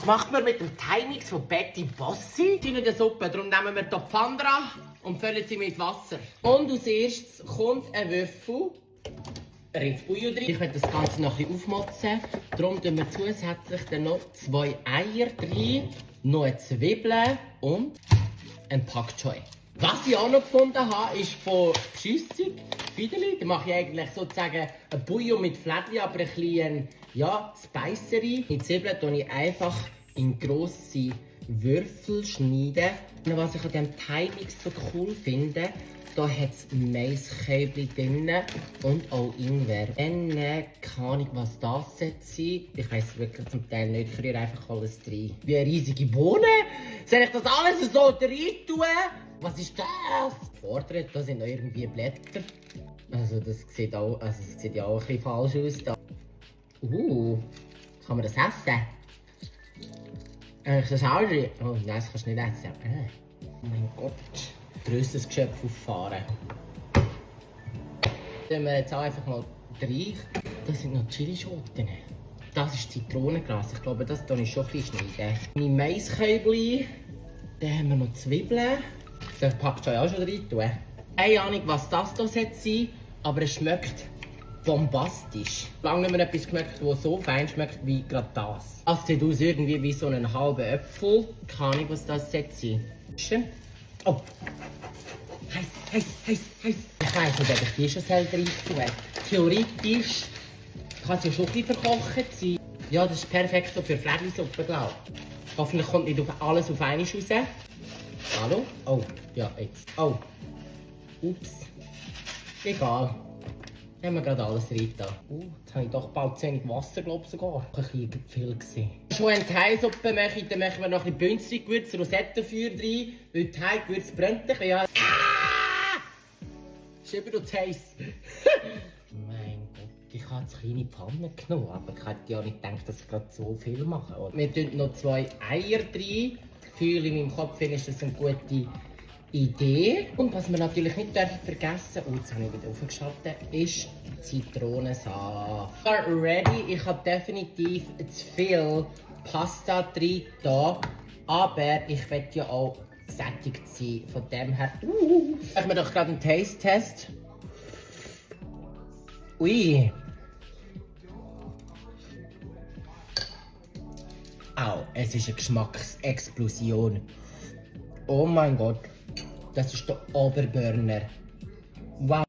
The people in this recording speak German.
Was macht man mit dem Thai-Mix von Betty Bossi? In der Suppe, darum nehmen wir die Pfanne dran und füllen sie mit Wasser. Und als erstes kommt ein Würfel Rindsbouillon drin. Ich werde das Ganze noch ein bisschen aufmotzen. Darum tun wir zusätzlich dann noch 2 Eier drin, noch eine Zwiebel und ein Pak Choi. Was ich auch noch gefunden habe, ist von Pschüssig Fideli. Da mache ich eigentlich sozusagen ein Bouillon mit Fläschchen, aber ein bisschen, ja, spicery. Die Zwiebeln schneide ich einfach in grosse Würfel schneiden. Und was ich an diesem Thai-Mix so cool finde, da hat es Maiskälbchen drin und auch Ingwer. Dann keine Ahnung, was das sein soll. Ich weiss wirklich zum Teil nicht. Ich rühre einfach alles rein. Wie eine riesige Bohne. Soll ich das alles so rein tun? Was ist das? Fordert, da sind noch irgendwie Blätter. Also das sieht ja auch ein bisschen falsch aus. Da. Kann man das essen? Ist das auch drin? Oh nein, das kannst du nicht essen. Oh mein Gott. Grösseres Geschöpf auffahren. Dann wir jetzt auch einfach mal rein. Das sind noch Chilischoten. Das ist Zitronengras. Ich glaube, das tue ich schon ein bisschen schneiden. Meine Maiskälbchen. Dann haben wir noch Zwiebeln. Das packst du ja auch schon rein tun. Keine Ahnung, was das hier sein soll, aber es schmeckt bombastisch. Lange nicht mehr etwas geschmeckt, das so fein schmeckt wie gerade das. Das sieht aus irgendwie wie so ein halber Äpfel. Keine Ahnung, was das sein soll. Schön. Oh! Heiß! Ich weiss nicht, ob ich die schon selber rein tue. Theoretisch kann es ja schon ein bisschen verkocht sein. Ja, das ist perfekt so für Fläschlisuppe, glaube ich. Hoffentlich kommt nicht alles auf einmal raus. Hallo? Oh, ja, jetzt. Oh. Ups. Egal. Haben wir gerade alles rein da. Jetzt habe ich doch bald zu wenig Wasser, glaube ich sogar. Ein bisschen viel gesehen. Schon eine Thai-Suppe machen, dann machen wir noch ein bisschen Bünzli-Gewürz, Rosettenfeuer rein. Weil Thai-Gewürz brennt ein bisschen. Ja. Ist überaus heiß. Mein Gott, ich habe jetzt kleine Pfanne genommen, aber ich hätte ja nicht gedacht, dass ich gerade so viel mache. Wir tun noch 2 Eier rein. Das Gefühl in meinem Kopf ist das eine gute Idee. Und was wir natürlich nicht vergessen dürfen, jetzt habe ich wieder aufgeschaltet, ist Zitronensaft. Ready, ich habe definitiv zu viel Pasta drin da, aber ich will ja auch sättigt sein. Von dem her, machen wir doch gerade einen Taste-Test. Ui. Au, es ist eine Geschmacksexplosion. Oh mein Gott, das ist der Oberburner. Wow.